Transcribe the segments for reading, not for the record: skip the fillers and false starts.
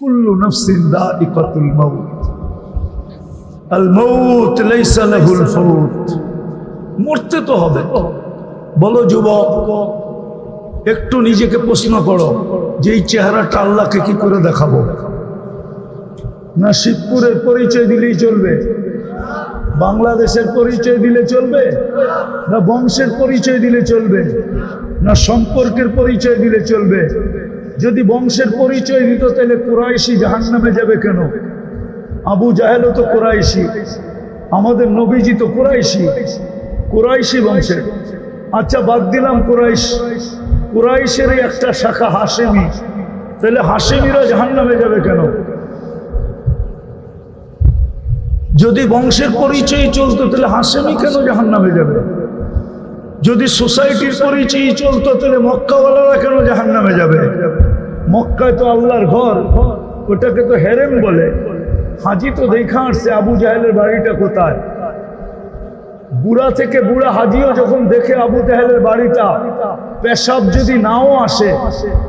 কুল্লু নাফসিন যায়িকাতুল মাউত, আল মাউত লাইসা লাহুল ফাউত। মরতে তো হবে। বলো যুবক, একটু নিজেকে প্রশ্ন করো যে এই চেহারাটা আল্লাহকে কি করে দেখাবো? না শিবপুরের পরিচয় দিলেই চলবে, বাংলাদেশের পরিচয় দিলে চলবে, না বংশের পরিচয় দিলে চলবে, না সম্পর্কের পরিচয় দিলে চলবে? যদি বংশের পরিচয় দিত তাহলে কুরাইশি জাহান্নামে যাবে কেন? আবু জাহেলও তো কুরাইশি, আমাদের নবীজি তো কুরাইশি, কুরাইশি বংশের। আচ্ছা বাদ দিলাম কুরাইশ, কুরাইশের একটা শাখা হাশেমি, তাহলে হাশেমিরা জাহান্নামে যাবে কেন? যদি বংশের পরিচয় চলতো তাহলে হাশেমি কেন জাহান্নামে যাবে? যদি সোসাইটির পরিচয় চলতো তাহলে মক্কাওয়ালারা কেন জাহান্নামে যাবে? মক্কায় তো আল্লাহর ঘর, ওটাকে তো হেরেম বলে। হাজি তো দেখা আসছে আবু জাহেলের বাড়িটা কোথায়। বুড়া থেকে বুড়া হাজিও যখন দেখে আবু জাহেলের বাড়িটা, পেশাব যদি নাও আসে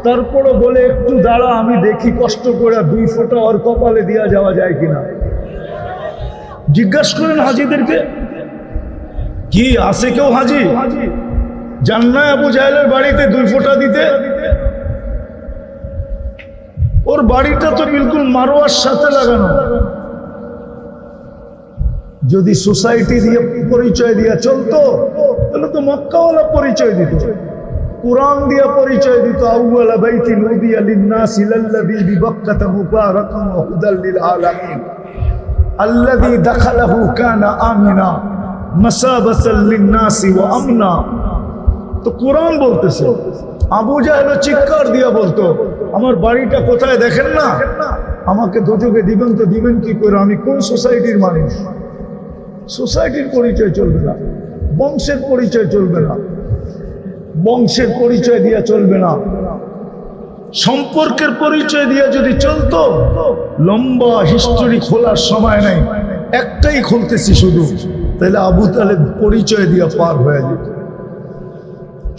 তারপরও বলে একটু দাঁড়া আমি দেখি কষ্ট করে 2 ফোঁটা ওর কপালে দিয়া যাওয়া যায় কিনা। জিজ্ঞাসা করেন হাজিদেরকে, কি আছে কেউ হাজি জান্নায় আবু জাহেলের বাড়িতে 2 ফোঁটা দিতে? ওর বাড়িটা তো বিলকুল মারোয়ার সাথে লাগানো। যদি সোসাইটি দিয়ে পরিচয় দিয়া চলতো তাহলে তো মক্কাওয়ালা পরিচয় দিত, কুরআন দিয়া পরিচয় দিত। আউয়ালা বাইতিন উদিয়া লিন-নাসি লাল্লাযী বিবাক্কাতা মুবারাকান ওয়া হুদাল লিল আলামিন আল্লাযী দাখালাহু কানা আমিনা মাসাবাতাল লিন-নাসি ওয়া আমনা। তো কুরআন বলতেছে। আবু জাহেল চিৎকার দিয়া বলতো আমার বাড়িটা কোথায় দেখেন না, আমাকে দোজখে দিবেন তো দিবেন কি করে? আমি কোন সোসাইটির মানুষ? সোসাইটির পরিচয় চলবে না, বংশের পরিচয় চলবে না, বংশের পরিচয় দিয়া চলবে না, সম্পর্কের পরিচয় দিয়া যদি চলতো, লম্বা হিস্টোরি খোলার সময় নাই, একটাই খুলতেছি শুধু, তাহলে আবু তালেব পরিচয় দিয়া পার হয়ে যেত।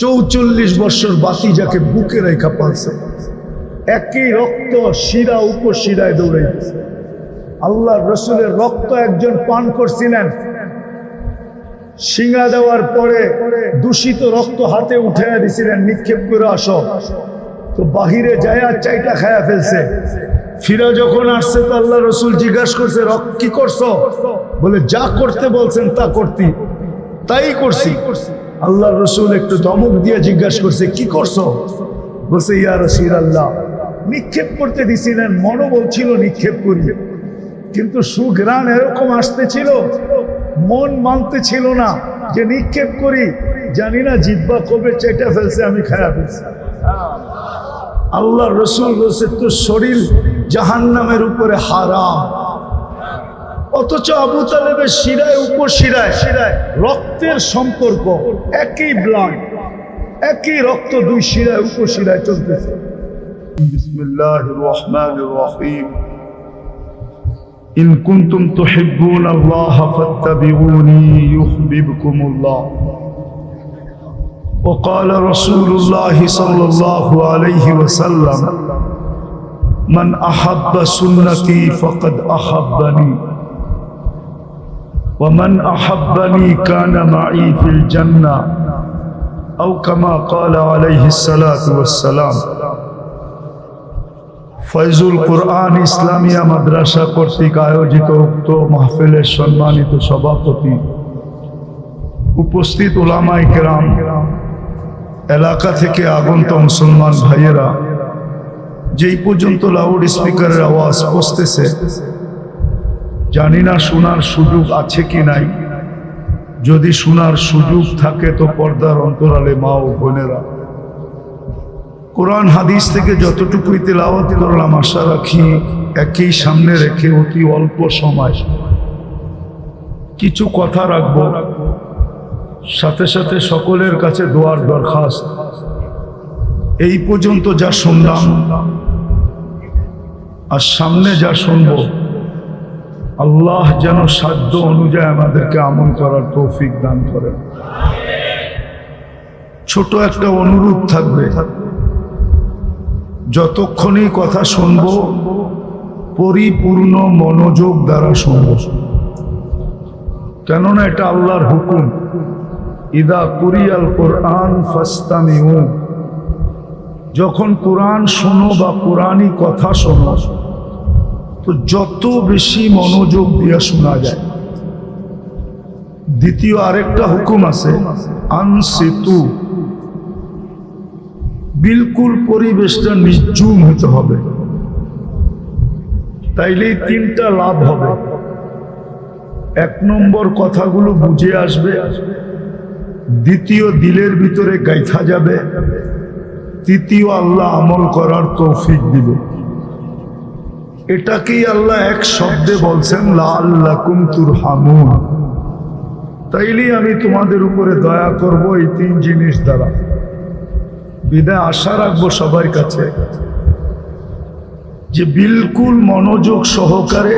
44 বছর বাতি যাকে বুকে রেখা পালছে, একই রক্ত শিরা উপশিরায় দৌড়াইতেছে। আল্লাহ রসুলের রক্ত একজন পান করছিলেন, সিঙ্গা দেওয়ার পরে দূষিত রক্ত হাতে উঠাইয়া দিছিলেন, নিক্ষেপ করে আসো। তো বাহিরে যায় চাইটা খায়া ফেলছে। ফিরা যখন আসছে তো আল্লাহ রসুল জিজ্ঞাসা করছে রক্ত কি করছো? বলে যা করতে বলছেন তা করতি, তাই করছি। আল্লাহ রসুল একটু ধমক দিয়ে জিজ্ঞাসা করছে কি করছো? বলছে ইয়া রাসূলুল্লাহ, নিক্ষেপ করতে দিছিলেন, মনও বলছিল নিক্ষেপ করি, কিন্তু সুঘ্রাণ এরকম আসতেছিল, মন মানতে ছিল না যে নিক্ষেপ করি। জানি না জিহ্বা কবে চেটে ফেলছে, আমি খায়া ফেলছি। আল্লাহ রসুল বলছে তোর শরীর জাহান্নামের উপরে হারাম। অথচ আবু তালেবের শিরায় উপশিরায় রক্তের সম্পর্ক, একই ব্লাড, একই রক্ত, 2 শিরায় উপশিরায় চলতেছে। বিসমিল্লাহির রহমানির রহিম। ইন কুনতুম তুহিব্বুনাল্লাহ ফাত্তাবিউনি ইউহিব্বুকুমুল্লাহ। وقال رسول الله صلى الله عليه وسلم من أحب سنتي فقد أحبني ومن أحبني كان معي في الجنة أو كما قال عليه الصلاة والسلام। ফয়জুল কোরআন ইসলামিয়া মাদ্রাসা কর্তৃক আয়োজিত উক্ত মাহফিলের সম্মানিত সভাপতি, উপস্থিত উলামায়ে কেরাম, এলাকা থেকে আগত মুসলমান ভাইয়েরা, যেই পর্যন্ত লাউড স্পিকারের আওয়াজ পৌঁছতেছে জানি না শোনার সুযোগ আছে কি নাই। যদি শোনার সুযোগ থাকে তো পর্দার অন্তরালে মা ও বোনেরা, কোরআন হাদিস থেকে যতটুকুই তেলাওয়াত করলাম আশা রাখি একই সামনে রেখে অতি অল্প সময় কিছু কথা রাখবো। সাথে সাথে সকলের কাছে দোয়ার দরখাস্ত। এই পর্যন্ত যা শুনলাম আর সামনে যা শুনবো, আল্লাহ যেন সাধ্য অনুযায়ী আমাদেরকে আমল করার তৌফিক দান করেন। ছোট একটা অনুরোধ থাকবে, যতক্ষণই কথা শুনব পরিপূর্ণ মনোযোগ দ্বারা শুনব, কেননা এটা আল্লাহর হুকুম। ইদা কুরিয়াল কোরআন ফাস্তামিউ, যখন কোরআন শোনো বা কোরআনি কথা শোনো তো যত বেশি মনোযোগ দিয়ে শোনা যায়। দ্বিতীয় আরেকটা হুকুম আছে, আনসিতু, বিলকুল পরিবেশটা নির্জুম হতে হবে, তাইলেই তিনটা লাভ হবে। এক নম্বর, কথাগুলো বুঝে আসবে। দ্বিতীয়, দিলের ভিতরে গাইথা যাবে। তৃতীয়, আল্লাহ আমল করার তৌফিক দিবে। এটাকেই আল্লাহ এক শব্দে বলছেন লাআল্লাকুম তুরহামুন, তাইলেই আমি তোমাদের উপরে দয়া করব এই তিন জিনিস দ্বারা। বিদায় আশা রাখবো সবার কাছে যে বিলকুল মনোযোগ সহকারে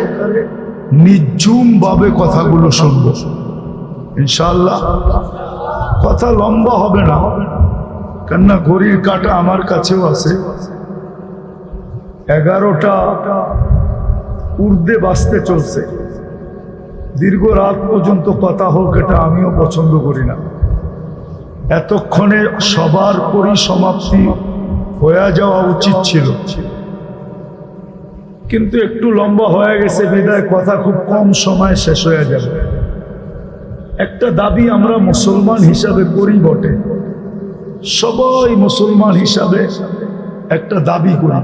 নির্জুম ভাবে কথাগুলো শুনব ইনশাআল্লাহ। কথা লম্বা হবে না, কেননা ঘড়ির কাঁটা আমার কাছেও আছে, 11টা ঊর্ধ্বে বাজতে চলছে। দীর্ঘ রাত পর্যন্ত কথা হোক, এটা আমিও পছন্দ করি না। এতক্ষণে সবার পরিসমাপ্তি হয়ে যাওয়া উচিত ছিল, কিন্তু একটু লম্বা হয়ে গেছে বিদায় কথা খুব কম সময় শেষ হয়ে যাবে। একটা দাবি আমরা মুসলমান হিসাবে করি বটে, সবাই মুসলমান হিসাবে একটা দাবি করি,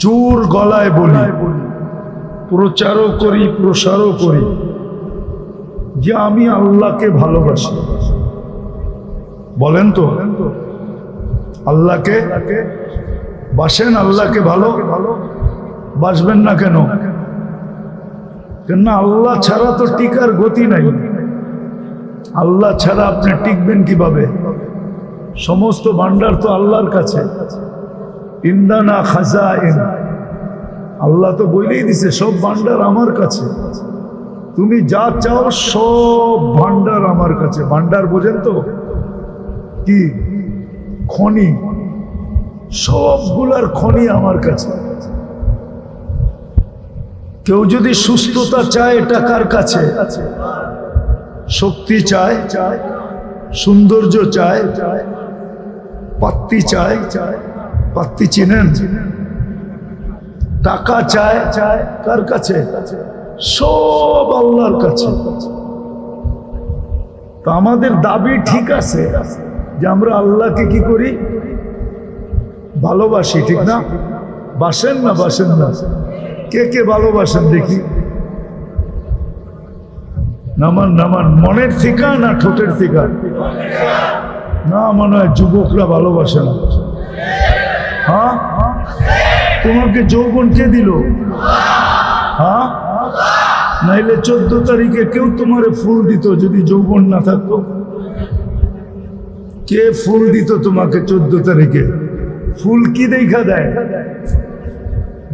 জোর গলায় বলি, প্রচারও করি প্রসারও করি যে আমি আল্লাহকে ভালোবাসি। বলেন তো, আল্লাহকে বাসেন? আল্লাহকে ভালো বাসবেন না কেন? কেননা আল্লাহ ছাড়া তো টিকার গতি নাই। আল্লাহ ছাড়া আপনি টিকবেন কিভাবে? সমস্ত ভান্ডার তো আল্লাহর কাছে। ইন্দানা খাজাইন, আল্লাহ তো বলেই দিছে সব ভান্ডার আমার কাছে, তুমি যা চাও সব ভান্ডার আমার কাছে। ভান্ডার বোঝেন তো কি? খনি, সবগুলার খনি আমার কাছে। কেউ যদি সুস্থতা চায় টাকার কাছে, শক্তি চায়, সৌন্দর্য চায়, পাত্তি চায়, পাত্তি চিনেন? টাকা চায় কার কাছে? সব আল্লাহর কাছে। তো আমাদের দাবি ঠিক আছে যে আমরা আল্লাহকে কি করি? ভালোবাসি, ঠিক না? বাসেন না বাসেন না? কে কে ভালোবাসেন দেখি? নামান নামান, মনের থেকে না ঠোঁটের থেকে? না, মনে হয় যুবকরা ভালোবাসে না। হ্যাঁ, তোমাকে যৌবন কে দিল? হ্যাঁ, নাইলে 14 তারিখে কেউ তোমারে ফুল দিত যদি যৌবন না থাকতো? কে ফুল দিত তোমাকে 14 তারিখে? ফুল কি দেখা দেয়?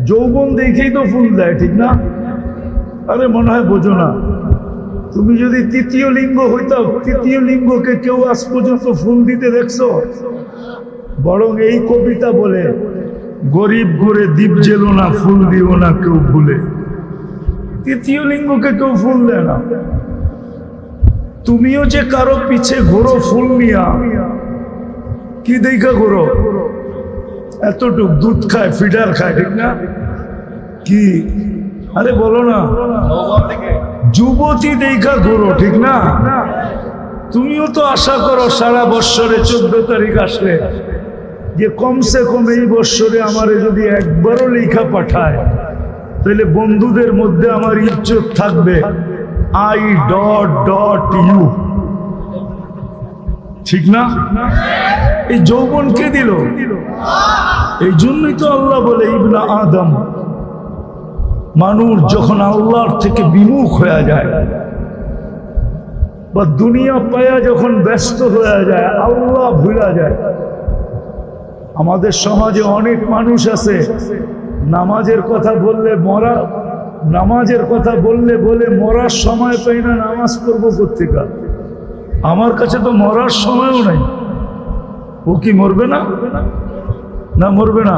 যৌবন দেখেই তো ফুল দেয়, ঠিক না? আরে মনে হয় বোঝো না। তুমি যদি তৃতীয় লিঙ্গ হইতাও, তৃতীয় লিঙ্গকে কেউ আজ পর্যন্ত ফুল দিতে দেখছো? বরং এই কবিতা বলে, গরিব ঘুরে দ্বীপ জেলো না, ফুল দিও না কেউ ভুলে। তৃতীয় লিঙ্গকে কেউ ফুল দেয় না। তুমিও যে কারো পিছে ঘোরো ফুল নিয়া, কি দেখা ঘোরো? এতটুক দুধ খায়, ফিডার খায়, ঠিক না? কি আরে বলো না, যুবতী দেখা ঘোরো, ঠিক না? তুমিও তো আশা করো সারা বৎসরে 14 তারিখ আসলে যে কমসে কম এই বৎসরে আমারে যদি একবারও লেখা পাঠায় তাহলে বন্ধুদের মধ্যে আমার ইজ্জত থাকবে I.you, ঠিক না? এই যৌবন কে দিল? এই জন্যই তো আল্লাহ বলে ইবনা আদম, মানুষ যখন আল্লাহর থেকে বিমুখ হয়ে যায় বা দুনিয়া পায়া যখন ব্যস্ত হয়ে যায়, আল্লাহ ভুলা যায়। আমাদের সমাজে অনেক মানুষ আছে নামাজের কথা বললে মরা, নামাজের কথা বললে বলে মরার সময় পাই না, নামাজ পড়বো কোত্থেকে? আমার কাছে তো মরার সময়ও নাই। ও কি মরবে না? না মরবে না?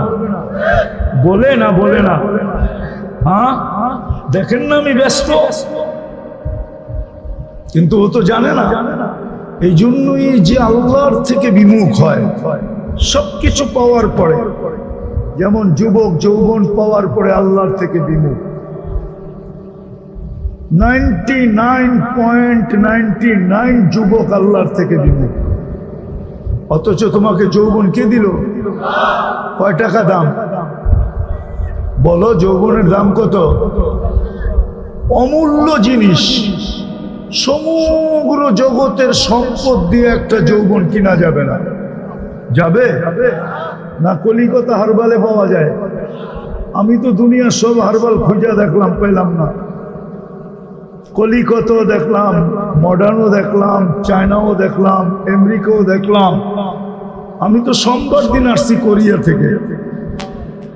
বলে না, বলে না। হ্যাঁ, দেখেন না আমি ব্যস্ত, কিন্তু ও তো জানে না। এই জন্যই যে আল্লাহর থেকে বিমুখ হয় সবকিছু পাওয়ার পরে, যেমন যুবক যৌবন পাওয়ার পরে আল্লাহর থেকে বিমুখ। 99.99 যুবক আল্লাহর থেকে বিমুখ। অথচ তোমাকে যৌবন কে দিল? কয় টাকা দাম? বলো, যৌবনের দাম কত? অমূল্য জিনিস। সমগ্র জগতের সম্পদ দিয়ে একটা যৌবন কিনা যাবে না। যাবে না? কলিকাতা হারবালে পাওয়া যায়। আমি তো দুনিয়ার সব হারবাল খুঁজে দেখলাম, পেলাম না। কলিকাতাও দেখলাম, মডার্নও দেখলাম, চায়নাও দেখলাম, আমেরিকাও দেখলাম। আমি তো সোমবার দিন আসছি কোরিয়া থেকে।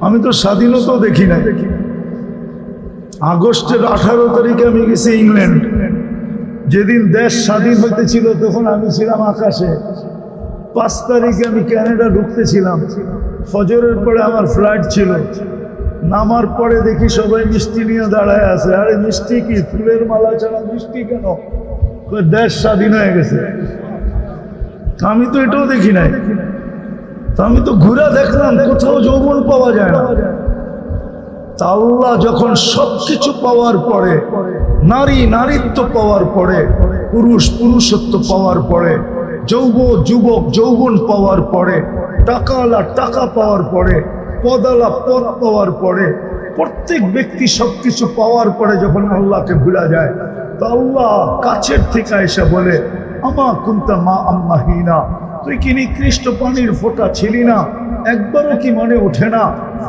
আমি তো স্বাধীনতাও দেখি না। আগস্টের 18 তারিখে আমি গেছি ইংল্যান্ড। যেদিন দেশ স্বাধীন হইতেছিল তখন আমি ছিলাম আকাশে। 5 তারিখে আমি ক্যানাডা ঢুকতেছিলাম। ফজরের পরে আমার ফ্লাইট ছিল। নামার পরে দেখি সবাই মিষ্টি নিয়ে দাঁড়ায় আছে। আরে মিষ্টি কি? ফুলের মালা ছাড়া মিষ্টি কেন? দেশ স্বাধীন হয়ে গেছে। আমি তো এটাও দেখি নাই। আমি তো ঘুরে দেখলাম, কোথাও যৌবন পাওয়া যায় না। তা আল্লাহ যখন সবকিছু পাওয়ার পরে, নারী নারীত্ব পাওয়ার পরে, পুরুষ পুরুষত্ব পাওয়ার পরে, যুবক যৌবন পাওয়ার পরে, টাকাওয়ালা টাকা পাওয়ার পরে, পদালা পদ পাওয়ার পরে, প্রত্যেক ব্যক্তি সবকিছু পাওয়ার পরে যখন আল্লাহকে ভুলা যায়, তো আল্লাহ কাছের থেকে এসে বলে, আমা কুনতা মা আম্মাহিনা, তুই কি নিকৃষ্ট পানির ফোঁটা ছিলি না? একবারও কি মনে ওঠে না?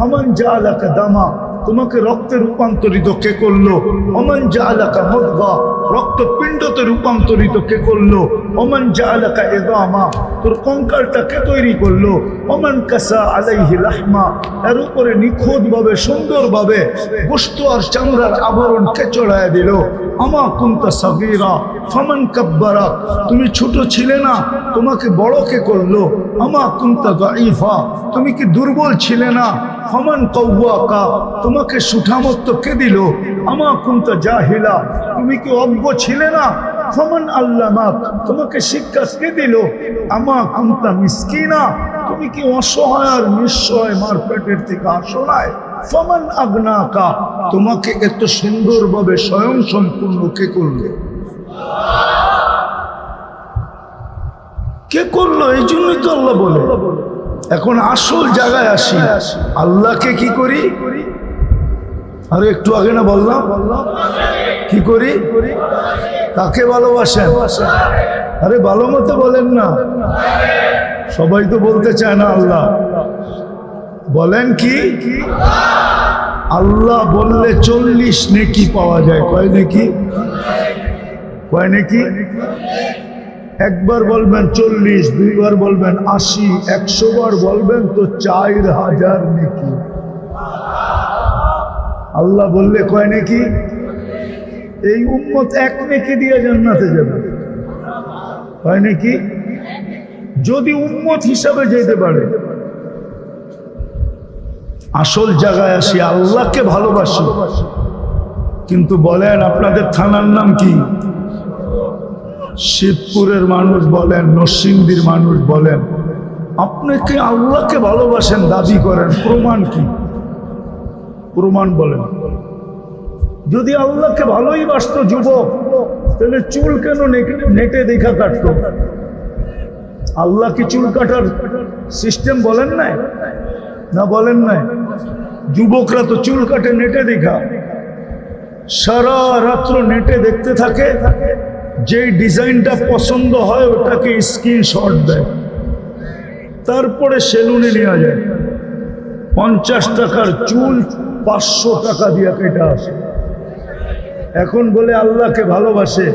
আমান জাআলাকা দামা, তোমাকে রক্তে রূপান্তরিত কে করলো? ওমান জাআলাকা মুদগা, রক্তপিণ্ডতে রূপান্তরিত কে করলো? ওমান জাআলাকা ইযামা, তোর কঙ্কালটা কে তৈরি করলো? ওমান কাসা আলাইহি লাহমা, এর উপরে নিখুঁতভাবে সুন্দরভাবে গোশত আর চামড়ার আবরণ কে চড়ায় দিল? আমা কুনতা সাগীরা ফামান কাব্বারা, তুমি ছোট ছিলে না, তোমাকে বড় কে করলো? আমা কুনতা দাঈফা, তুমি কি দুর্বল ছিলে না? ফামান কাওয়াকা, তোমাকে সুঠামত্ব কে দিল? আমা কুনতা জাহিলা, তুমি কি অজ্ঞ ছিলে না? ফামান আল্লামাক, তোমাকে শিক্ষা কে দিল? আমা কুনতা মিসকিনা, তুমি কি অসহায় আর নিঃসহায় মার পেটের থেকে আসো নাই? ফামান আগনাকা, তোমাকে এত সুন্দরভাবে স্বয়ং সম্পূর্ণ কে করলো? কে করলো? এই জন্যই তো আল্লাহ বলে। এখন আসল জায়গায় আসি, আল্লাহকে কি করি? আরে একটু আগে না বললাম, কি করি? কাকে ভালোবাসেন? আরে ভালো মতো বলেন না, সবাই তো বলতে চায় না। আল্লাহ বলেন কি? আল্লাহ বললে 40 নেকি পাওয়া যায়। কয় নেকি? কয় নেকি? একবার বলবেন 40, দুইবার বলবেন 80, 100 বার বলবেন তো 4000 নেকি। আল্লাহ বললে কয় নেকি? এই উম্মত 1 নেকি দিয়ে জান্নাতে যাবে। কয় নেকি? যদি উম্মত হিসাবে যেতে পারে। আসল জায়গায় আসি, আল্লাহকে ভালোবাসি। কিন্তু বলেন আপনাদের থানার নাম কি? শিবপুরের মানুষ বলেন, নরসিংদীর মানুষ বলেন, আপনি কি আল্লাহকে ভালোবাসেন দাবি করেন, প্রমাণ কি? প্রমাণ বলেন। যদি আল্লাহকে ভালোই বাসত যুবক, তাহলে চুল কেন নেটে দেখা কাটত? আল্লাহ কি চুল কাটার সিস্টেম বলেন নাই? না বলেন নাই? যুবকরা তো চুল কাটে নেটে দেখা, সারা রাত্র নেটে দেখতে থাকে, যে ডিজাইনটা পছন্দ হয় ওটাকে স্ক্রিনশট দেয়, তারপরে সেলুনে নেওয়া যায়। 50 টাকার চুল 500 টাকা দিয়ে কেটে আসে। এখন বলে আল্লাহকে ভালোবাসে।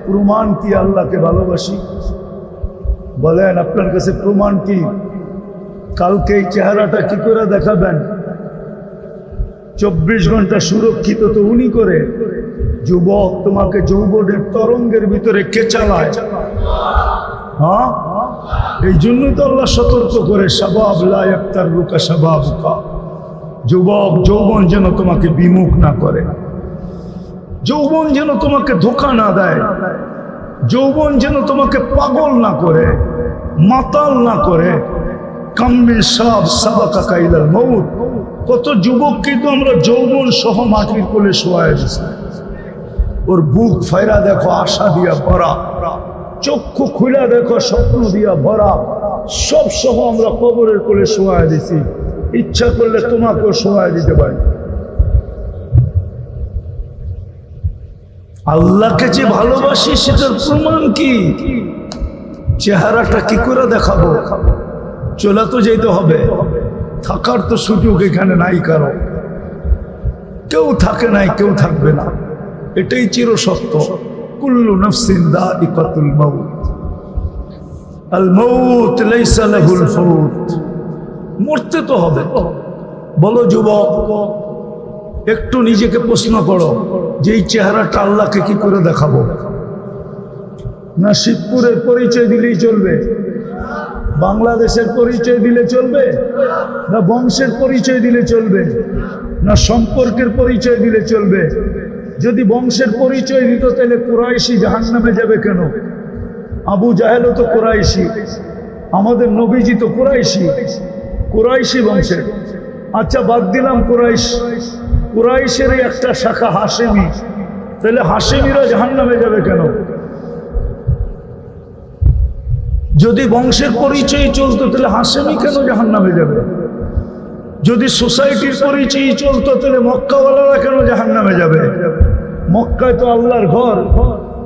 প্রমাণ কি আল্লাহকে ভালোবাসি? বলেন আপনার কাছে প্রমাণ কি? কালকে এই চেহারাটা কি করে দেখাবেন? 24 ঘন্টা সুরক্ষিত তো উনি করে। যুবক, তোমাকে যৌবনের তরঙ্গের ভিতরে কে চালায়? হ্যাঁ, এই জন্যই তো আল্লাহ সতর্ক করে শাবাব লা ইয়াক্তারুকা শাবাবুকা, যুবক যৌবন যেন তোমাকে বিমুখ না করে, যৌবন যেন তোমাকে ধোঁকা না দেয়, যৌবন যেন তোমাকে পাগল না করে, মাতাল না করে। কাম্মিন শাব সাবাকাকা ইলাল মউত, কত যুবককে তো আমরা যৌবন সহ মাটির কোলে শোয়ায় দিছি, ওর বুক ফায়রা দেখো আশা দিয়া ভরা, চক্ষু খুলা দেখো স্বপ্ন দিয়া ভরা, সব সহ আমরা কবরের কোলে শোয়ায় দিছি। ইচ্ছা করলে তোমাকেও শোয়ায় দিতে পারি। আল্লাহকে যে ভালোবাসি সেটার প্রমাণ কি? চেহারাটা কি করে দেখাবো? চলে তো যেতে হবে, থাকার তো সুযোগ এখানে নাই কারো, কেউ থাকে নাই, কেউ থাকবে না, এটাই চিরসত্য। কুল্লু নাফসিন যায়িকাতুল মাউত, আল মাউত লাইসা লাহুল ফাউত, মরতে তো হবে। বলো যুবক, একটু নিজেকে প্রশ্ন করো যে এই চেহারাটা আল্লাহকে কি করে দেখাবো? না শিবপুরের পরিচয় দিলেই চলবে, বাংলাদেশের পরিচয় দিলে চলবে, না বংশের পরিচয় দিলে চলবে, না সম্পর্কের পরিচয় দিলে চলবে? যদি বংশের পরিচয় দিত তাহলে কুরাইশি জাহান্নামে যাবে কেন? আবু জাহেলও তো কুরাইশি, আমাদের নবীজি তো কুরাইশি, কুরাইশি বংশের। আচ্ছা বাদ দিলাম কুরাইশ, কুরাইশের একটা শাখা হাশেমি, তাহলে হাশেমিরা জাহান্নামে যাবে কেন? যদি বংশের পরিচয় চলতো তাহলে হাশেমি কেন জাহান্নামে যাবে? যদি সোসাইটির পরিচয় চলতো তাহলে মক্কাওয়ালারা কেন জাহান্নামে যাবে? মক্কায় তো আল্লাহর ঘর,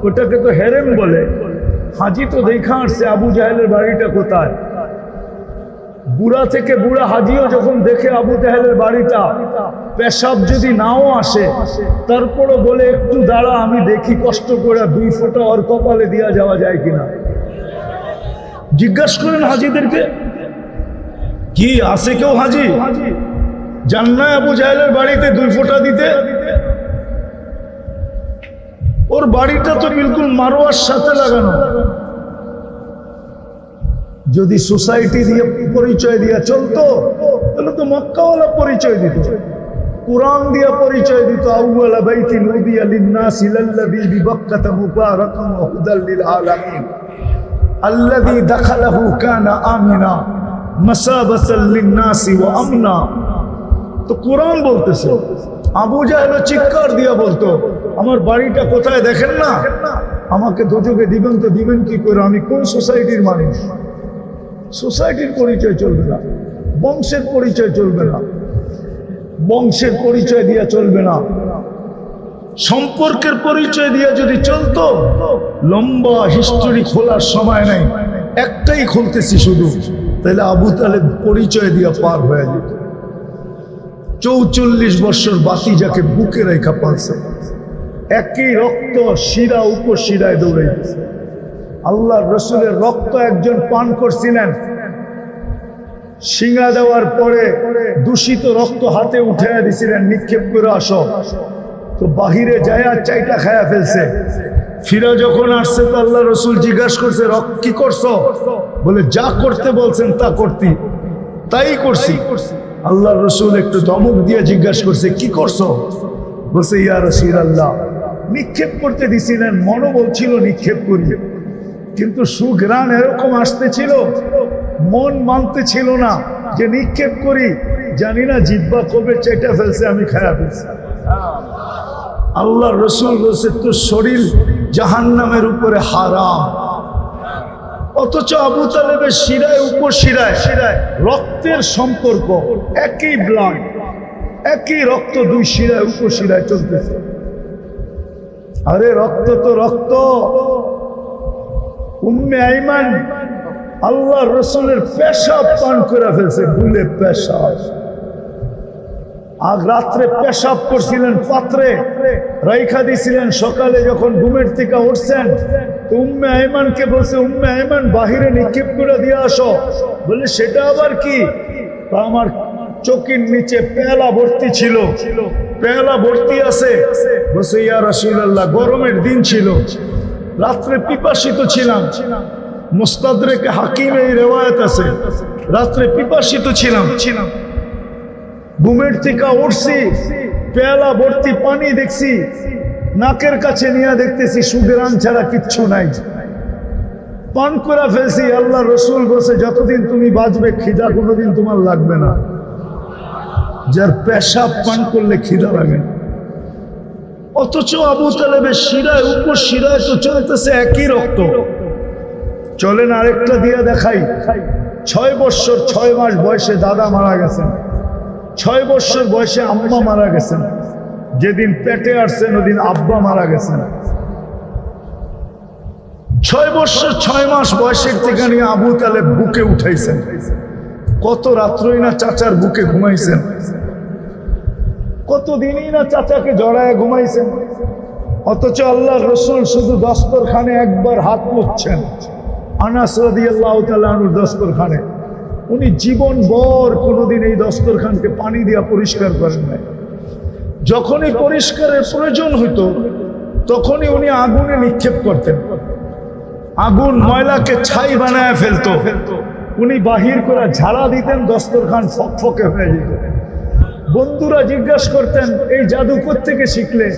ওটাকে তো হেরেম বলে। হাজি তো দেখা আসছে আবু জাহেলের বাড়িটা কোথায়। বুড়া থেকে বুড়া হাজিও যখন দেখে আবু জাহেলের বাড়িটা, পেশাব যদি নাও আসে তারপরও বলে একটু দাঁড়া আমি দেখি কষ্ট করে 2 ফোঁটা ওর কপালে দিয়া যাওয়া যায় কিনা। জিজ্ঞাসা করেন হাজিদেরকে, কি আছে কেউ হাজি জান্নায় আবু জাহেলের বাড়িতে 2 ফোঁটা দিতে? ওর বাড়িটা তো বিলকুল মারোয়ার সাথে লাগানো। যদি সোসাইটি দিয়ে পরিচয় দিয়া চলতো তাহলে তো মক্কাওয়ালা পরিচয় দিত, কুরআন দিয়া পরিচয় দিত। আউয়ালা বাইতিন উদিয়া লিন-নাসি লাল্লাযী বিবাক্কাতা মুবারাকান ওয়া হুদাল লিল আলামিন আল্লাযী দাখালাহু কানা আমিনা মাসাবাতাল লিন-নাসি ওয়া আমনা। তো কুরআন বলতেছে, আবু জাহেল চিৎকার দিয়া বলতো আমার বাড়িটা কোথায় দেখেন না, আমাকে দোজখে দিবেন তো দিবেন কি করে, আমি কোন সোসাইটির মানুষ? সোসাইটির পরিচয় চলবে না, বংশের পরিচয় চলবে না, বংশের পরিচয় দিয়া চলবে না, সম্পর্কের পরিচয় দিয়া যদি চলতো, লম্বা হিস্টোরি খোলার সময় নাই, একটাই খুলতেছি শুধু, তাহলে আবু তালেব পরিচয় দিয়া পার হয়ে যেত। 44 বছর বাতি যাকে বুকে রেখা পালছে, একই রক্ত শিরা উপশিরায় দৌড়াইতেছে। আল্লাহ রসুলের রক্ত একজন পান করছিলেন, শিঙা দেওয়ার পরে দূষিত রক্ত হাতে উঠাইয়া দিছিলেন, নিক্ষেপ করে আসো। তো বাহিরে যায় চাইটা খায়া ফেলছে। ফিরা যখন আসছে তো আল্লাহ রসুল জিজ্ঞাসা করছে রক্ত কি করছো? বলে যা করতে বলছেন তা করতি, তাই করছি। আল্লাহ রসুল একটু ধমক দিয়ে জিজ্ঞাসা করছে কি করছো? বলছে ইয়া রাসূলুল্লাহ, নিক্ষেপ করতে দিছিলেন, মনও বলছিল নিক্ষেপ করি, কিন্তু সুঘ্রাণ এরকম আসতেছিল, মন মানতে ছিল না যে নিক্ষেপ করি। জানি না জিহ্বা কবে চেটে ফেলছে, আমি খায়া ফেলছি। আল্লাহ রসুল বলছে তোর শরীর জাহান্নামের উপরে হারাম, অথচ আবু তালেবের শিরায় উপশিরায় রক্তের সম্পর্ক, একই ব্লাড, একই রক্ত, 2 শিরায় উপশিরায় চলতেছে। আরে রক্ত তো রক্ত। উম্মে আইমান আল্লাহ রসুলের পেশাব পান করে ফেলছে, ভুলে পেশাব। আগ রাত্রে পেশাব করছিলেন, পাত্রে রাইখা দিছিলেন, সকালে যখন ঘুমের থেকে উঠছেন তো উম্মে আইমানকে বলছে উম্মে আইমান বাহিরে নিক্ষেপ করে দিয়ে আসো। বলে সেটা আবার কি? আমার চোখের নিচে পেয়ালা ভর্তি ছিল, পেয়ালা ভর্তি আছে। বলছে ইয়া রাসূলুল্লাহ, গরমের দিন ছিল, রাত্রে পিপাসিত ছিলাম, মুস্তাদরেকে হাকিমে এই রেওয়ায়াত আছে, রাত্রে পিপাসিত ছিলাম, ঘুমের থেকে উঠছি, পেয়ালা ভর্তি পানি দেখছি, নাকের কাছে নিয়ে দেখতেছি সুগেরান ছাড়া কিচ্ছু নাই, পান করে ফেলছি। আল্লাহ রসুল বলছে যতদিন তুমি বাঁচবে খিদা কোনোদিন তোমার লাগবে না। যার পেশাব পান করলে খিদা লাগে না। অথচ আবু তালেবের শিরায়, উপর শিরায় তো চলতেছে একই রক্ত। চলেন আরেকটা দিয়ে দেখাই। 6 বৎসর 6 মাস বয়সে দাদা মারা গেছেন, 6 বৎসর বয়সে আম্মা মারা গেছেন, যেদিন পেটে আসছেন ওদিন আব্বা মারা গেছেন। 6 বৎসর 6 মাস বয়সের থেকে নিয়ে আবু তালেব বুকে উঠাইছেন। কত রাত্রই না চাচার বুকে ঘুমাইছেন, কতদিনই না চাচাকে জড়ায় ঘুমাইছেন। অথচ আল্লাহ রসুল শুধু দস্তরখানে একবার হাত মুছছেন, আনাস রাদিয়াল্লাহু তাআলা আনহুর দস্তরখানে। উনি জীবন ভর কোনোদিন এই দস্তরখানকে পানি দিয়া পরিষ্কার করেন নাই। যখনই পরিষ্কারের প্রয়োজন হইতো তখনই উনি আগুনে নিক্ষেপ করতেন, আগুন ময়লাকে ছাই বানায় ফেলতো, উনি বাহির করে ঝাড়া দিতেন, দস্তরখান ফকফকে হয়ে যেত। বন্ধুরা জিজ্ঞাসা করতেন এই জাদু কোত্থেকে শিখলে?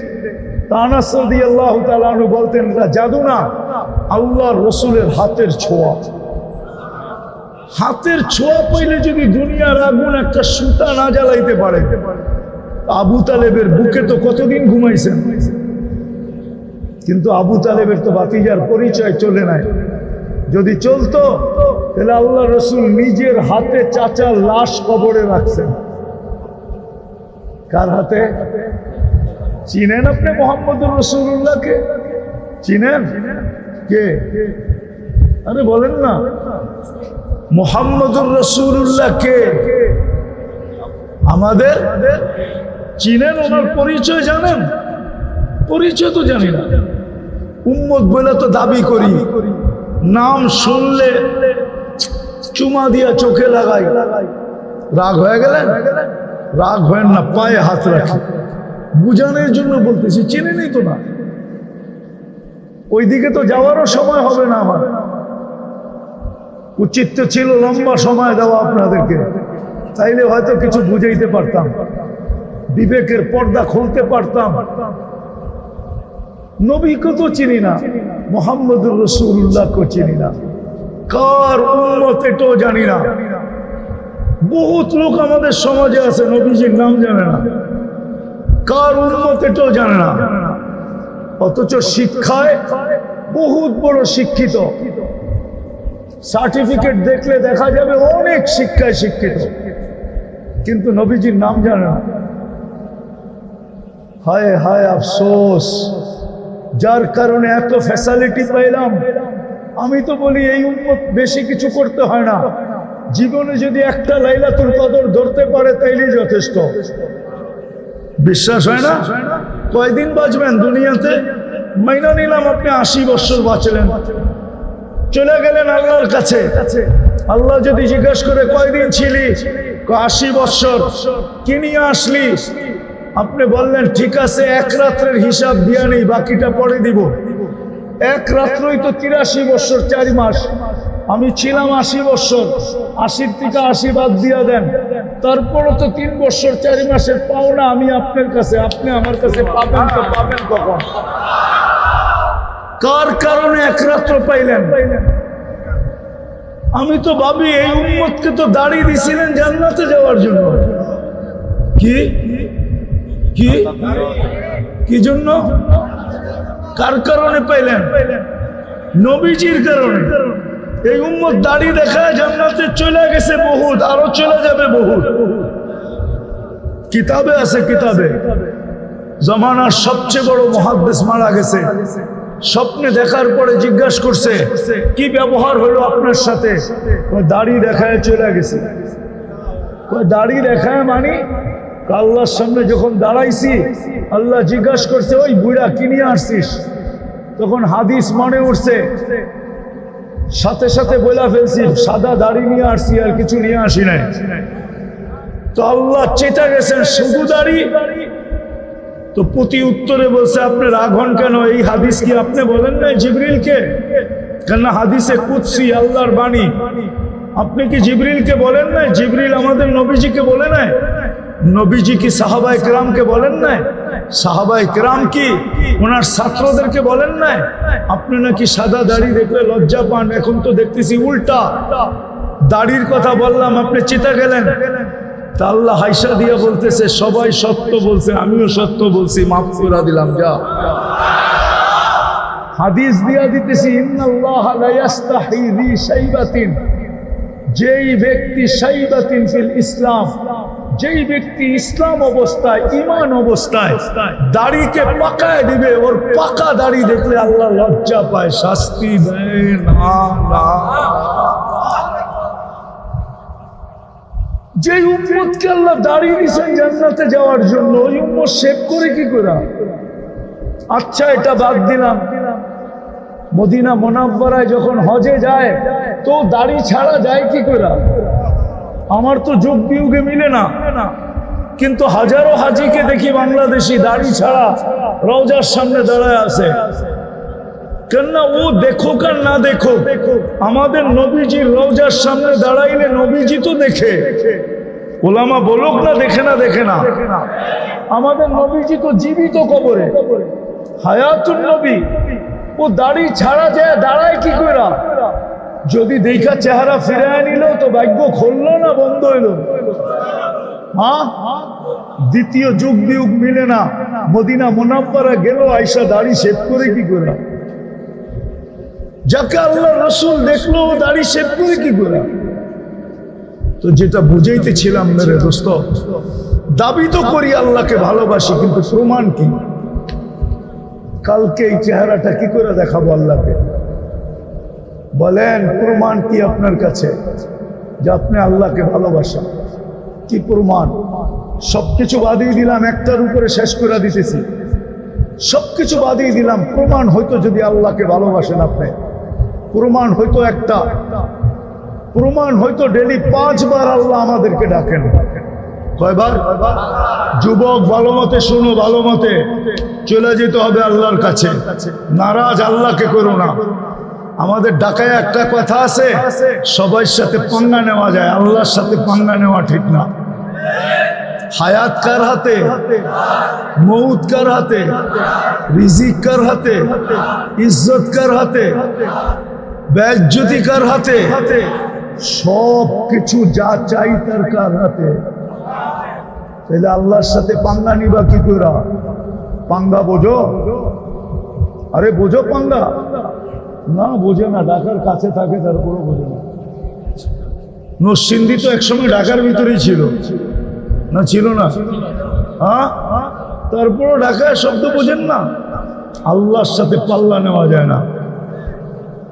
আনাস রাদিয়াল্লাহু তাআলা আনহু বলতেন এটা জাদু না, আল্লাহর রসুলের হাতের ছোঁয়া। হাতের ছোঁয়া পাইলে যদি দুনিয়ার আগুন একটা সুতা না জ্বালাইতে পারে, আবু তালেবের বুকে তো কতদিন ঘুমাইছেন। কিন্তু আবু তালেবের তো ভাতিজার পরিচয় চলে নাই। যদি চলতো তাহলে আল্লাহ রসুল নিজের হাতে চাচার লাশ কবরে রাখছেন। কার হাতে? চিনেন আপনি মুহাম্মদুর রাসূলুল্লাহকে? চিনেন? কে? আরে বলেন না, মুহাম্মদুর রাসূলুল্লাহ কে? আমাদের চিনেন? ওনার পরিচয় জানেন? পরিচয় তো জানি না, উম্মত বলে তো দাবি করি, নাম শুনলে চুমা দিয়া চোখে লাগাই। রাগ হয়ে গেলেন? রাগ হয় না, পায়ে হাত রাখি, বুঝানোর জন্য বলতেছি। চিনে নেই তো না, ওইদিকে তো যাওয়ারও সময় হবে না আমার। উচিত তো ছিল লম্বা সময় দেওয়া আপনাদেরকে, তাইলে হয়তো কিছু বুঝাইতে পারতাম, বিবেকের পর্দা খুলতে পারতাম। নবীকে তো চিনি না, মুহাম্মদুর রাসূলুল্লাহকে চিনি না, কার উম্মত এটাও জানি না। বহুত লোক আমাদের সমাজে আছে নবীজির নাম জানে না, কার উম্মত এটাও জানে না। অথচ শিক্ষায় বহুত বড় শিক্ষিত, সার্টিফিকেট দেখলে দেখা যাবে অনেক শিক্ষায় শিক্ষিত, কিন্তু নবীজির নাম জানে না। হায় হায় আফসোস, যার কারণে এত ফ্যাসিলিটি পাইলাম। আমি তো বলি এই উম্মত বেশি কিছু করতে হয় না, জীবনে যদি একটা লাইলাতুল কদর ধরতে পারে তাইলেই যথেষ্ট। বিশ্বাস হয় না? কয়দিন বাঁচবেন দুনিয়াতে? মাইনা নিলাম আপনি 80 বছর বাঁচলেন, চলে গেলেন আল্লাহর কাছে। আল্লাহ যদি জিজ্ঞাসা করে কয়দিন ছিলি, 80 বছর, কি নিয়ে আসলি? আপনি বললেন ঠিক আছে, এক রাত্রের হিসাব দিয়া নেই, বাকিটা পরে দিব। এক রাত্রই তো 83 বছর 4 মাস। আমি ছিলাম 80 বছর, 80 থেকে 80 বাদ দিয়া দেন, তারপরও তো 3 বছর 4 মাসের পাওনা আমি আপনার কাছে, আপনি আমার কাছে পাবেন তো পাবেন কখন? কার কারণে এক রাত্র পাইলেন? আমি তো ভাবি এই উম্মতকে তো দাড়ি দিছিলেন জান্নাতে যাওয়ার জন্য। কি কি কি জন্য? কার কারণে পাইলেন? নবীজির কারণে। এই উম্মত দাড়ি দেখায় জান্নাতে চলে গেছে বহুত, আরো চলে যাবে বহুত। কিতাবে আছে, কিতাবে জামানার সবচেয়ে বড় মুহাদ্দিস মারা গেছে। স্বপ্নে দেখার পরে জিজ্ঞাসা করছে কি ব্যবহার হলো আপনার সাথে? দাড়ি দেখায় চলে গেছে। দাড়ি দেখায় মানে আল্লাহর সামনে যখন দাঁড়াইছি, আল্লাহ জিজ্ঞাসা করছে ওই বুড়া কি নিয়ে আসছিস? তখন হাদিস মনে উঠছে, সাথে সাথে বলে ফেলছি সাদা দাড়ি নিয়ে আসছি, আর কিছু নিয়ে আসি নাই। তো আল্লাহ চেতা গেছেন শুধু দাড়ি। তো প্রতি উত্তরে বলছে আপনি রাগ হন কেন? এই হাদিস কি আপনি বলেন নাই জিবরিলকে? কেননা হাদিসে কুদসি আল্লাহর বাণী। আপনি কি জিবরিলকে বলেন নাই? জিবরিল আমাদের নবীজিকে বলে নাই? নবীজি কি সাহাবায়ে কেরামকে বলেন নাই? সাহাবায়ে কেরাম কি ওনার ছাত্রদেরকে বলেন নাই? আপনি নাকি সাদা দাড়ি দেখলে লজ্জা পান, এখন তো দেখতেছি উল্টা। দাড়ির কথা বললাম, আপনি চিতা গেলেন। তা আল্লাহ হাইসা দিয়া বলতেছে সবাই সত্য বলছে, আমিও সত্য বলছি, মাফ করে দিলাম, যা। হাদিস দিয়া দিতেছি, ইন্নাল্লাহা লা ইস্তাহি বি শাইবাতিন, যেই ব্যক্তি শাইবাতিন ফিল ইসলাম, যেই ব্যক্তি ইসলাম অবস্থায়, ঈমান অবস্থায় দাড়িকে পাকায় দিবে, ওর পাকা দাড়ি দেখলে আল্লাহ লজ্জা পায়, শাস্তি দেয় না। যে উম্মতকে আল্লাহ দাড়ি দিয়েছেন জান্নাতে যাওয়ার জন্য, ওই উম্মত শেভ করে কি করে? আচ্ছা এটা বাদ দিলাম, মদিনা মুনাওয়ারায় যখন হজে যায় তো দাড়ি ছাড়া যায় কি করে? আমার তো যুগ বিয়োগে মিলে না, কিন্তু হাজারো হাজিকে দেখি বাংলাদেশি দাড়ি ছাড়া রওজার সামনে দাঁড়ায় আছে। কেননা ও দেখুক আর না দেখুক, আমাদের নবীজির রওজার সামনে দাঁড়াইলে নবীজি তো দেখে, ওলামা বলুক না দেখে না, দেখে না। আমাদের নবীজি তো জীবিত কবরে, হায়াতুন নবী, ও দাড়ি ছাড়া যায় দাঁড়ায় কি করে? যদি দেখা চেহারা ফিরায় নিল তো ভাগ্য খুললো না বন্ধ হইল? হ্যাঁ, দ্বিতীয় যুগ বিয়োগ মিলে না। মদিনা মুনাওয়ারা গেল, আয়েশা দাড়ি শেভ করে কি করে? যাকে আল্লাহ রসুল দেখলো দাড়ি শেভ করে কি করে? তো যেটা বুঝাইতেছিলাম মেরে দোস্ত, দাবি তো করি আল্লাহকে ভালোবাসি, কিন্তু প্রমাণ কি? কালকে এই চেহারাটা কি করে দেখাবো আল্লাহকে? বলেন প্রমাণ কি আপনার কাছে যে আপনি আল্লাহকে ভালোবাসেন? কি প্রমাণ? সবকিছু বাদিয়ে দিলাম, একটার উপরে শেষ করে দিতেছি। সবকিছু বাদিয়ে দিলাম, প্রমাণ হয়তো যদি আল্লাহকে ভালোবাসেন আপনি, প্রমাণ হয়তো একটা, প্রমাণ হয়তো ডেলি 5 বার আল্লাহ আমাদেরকে ডাকেন। কয়বার? যুবক ভালো মতে শুনো, ভালো মতে চলে যেতে হবে আল্লাহর কাছে। নারাজ আল্লাহকে করো না। আমাদের ঢাকায় একটা কথা আছে, সবার সাথে পাঙ্গা নেওয়া যায়, আল্লাহর সাথে পাঙ্গা নেওয়া ঠিক না। হায়াত কার হাতে? মৌত কার হাতে? রিজিক কার হাতে? ইজ্জত কার হাতে? বেইজ্জতি কার হাতে? সব কিছু যা চাই তার কার হাতে? তাহলে আল্লাহর সাথে পাঙ্গা নিবা কি করে? পাঙ্গা বোঝো? আরে বোঝো পাঙ্গা? না বোঝে না, ঢাকার কাছে থাকে তারপরে বোঝে না। নরসিংদী তো একসময় ঢাকার ভিতরেই ছিল না? ছিল না? হ্যাঁ, তারপরও ঢাকায় শব্দ বোঝেন না। আল্লাহর সাথে পাল্লা নেওয়া যায় না,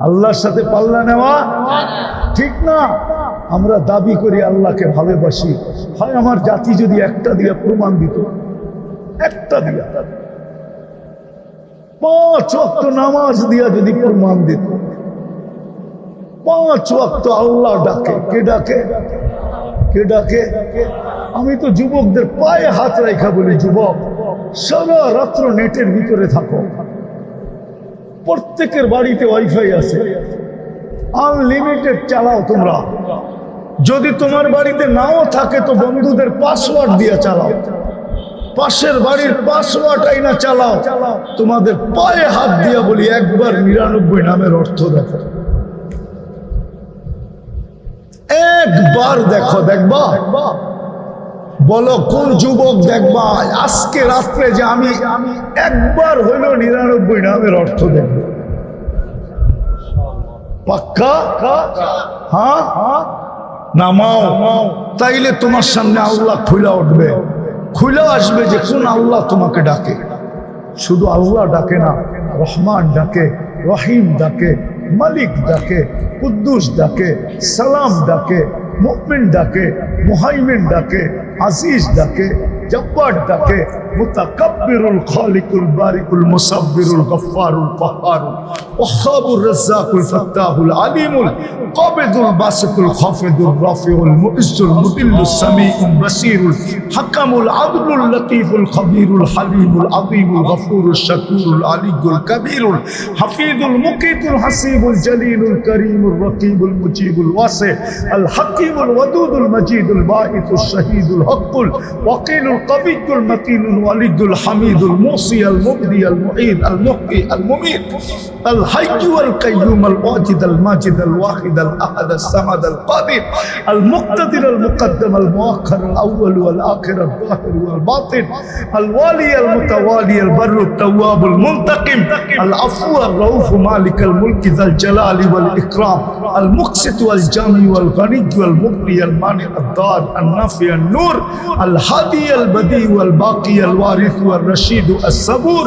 আল্লাহর সাথে পাল্লা নেওয়া ঠিক না। আমরা দাবি করি আল্লাহকে ভালোবাসি, হয় আমার জাতি যদি একটা দিয়ে প্রমাণ দিত, একটা দিয়া 5 ওয়াক্ত নামাজ দিয়া যদি প্রমাণ দিত, 5 ওয়াক্ত আল্লাহ ডাকে। কে ডাকে? কে ডাকে? আমি তো যুবকদের পায়ে হাত রাখা বলি, যুবক সারা রাত্র নেটের ভিতরে থাকো, প্রত্যেকের বাড়িতে ওয়াইফাই আছে, আনলিমিটেড চালাও তোমরা। যদি তোমার বাড়িতে নাও থাকে তো বন্ধুদের পাসওয়ার্ড দিয়ে চালাও, পাশের বাড়ির পাসওয়ার্ড আইনা চালাও। তোমাদের পায়ে হাত দিয়া বলি, একবার 99 নামের অর্থ দেখো, একবার দেখো। দেখবা? বলো কোন যুবক দেখবা আজকে রাত্রে যে আমি একবার হইল 99 নামের অর্থ দেখব? পাক্কা? হ্যাঁ, নামাও, তাইলে তোমার সামনে আল্লাহ খুলে উঠবে, খুলে আসবে যে কোন আল্লাহ তোমাকে ডাকে। শুধু আল্লাহ ডাকে না, রহমান ডাকে, রহিম ডাকে, মালিক ডাকে, কুদ্দুস ডাকে, সালাম ডাকে, মুমিন ডাকে, মুহাইমিন ডাকে, আজিজ ডাকে, জব্বার ডাকে, মুতাকাব্বিরুল খালিকুল বারিকুল মুসাব্বিরুল গফফারুল ফাহারুল ওয়াহ্হাবুর রাজ্জাকুল ফাত্তাহুল আলিমুল কাবিদুল বাসিতুল খাফিদুর রাফিউল মুইজ্জুল মুদিল্লুস সামিউল বাসিরুল হাকামুল আদলুল লতীফুল খবীরুল হালিমুল আযীমুল গফুরুশ শাকুরুল আলিয়ুল কবীরুল হাফিজুল মুকিতুল হাসিবুল জলিলুল করিমুর রকিবুল মুজিবুল ওয়াসি আল হাকিমুল ওয়াদুদুল মজিদুল বাঈসুশ শহীদুল হকুল ওয়াকিলুল কবিয়ুল মতিনুল ওয়ালিদুল হামিদুল মুসি আল মুবদি আল মুঈদ আল মুহয়ি আল মুমীত আল হাইয়্যু আল কাইয়্যুম আল ওয়াজিদ আল মাজিদ আল ওয়াহিদ আল আহাদ আল সামাদ আল কাদির আল মুক্তাদির আল মুকদ্দম আল মুআখ্খার আল আউয়াল ওয়াল আখির আল যাহির ওয়াল বাতিন আল ওয়ালি আল মুতাওয়ালি আল বাররু আত তাওয়াব আল মুনতাকিম আল আফু আল রাউফ মালিক আল মুলক যাল জালালি ওয়াল ইকরাম আল মুকসিত ওয়াল জামি ওয়াল গনি ওয়াল মুগনি আল মানি আদ দার আল নাফি আল নূর আল হাদি আল বদি ওয়াল বাকি আল ওয়ারিস ওয়াল রশিদ আস সাবুর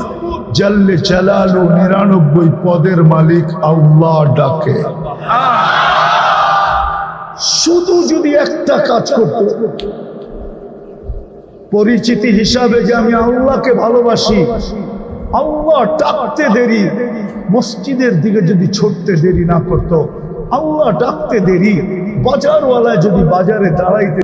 জল্লে জালালু 99 পদের মালিক আল্লাহ ডাকে। শুধু যদি একটা কাজ করত, পরিচিতি হিসাবে যে আমি আল্লাহকে ভালোবাসি, আল্লাহ ডাকতে দেরি, মসজিদের দিকে যদি ছুটতে দেরি না করত, আল্লাহ ডাকতে দেরি, বাজারওয়ালা যদি বাজারে দাঁড়াইতে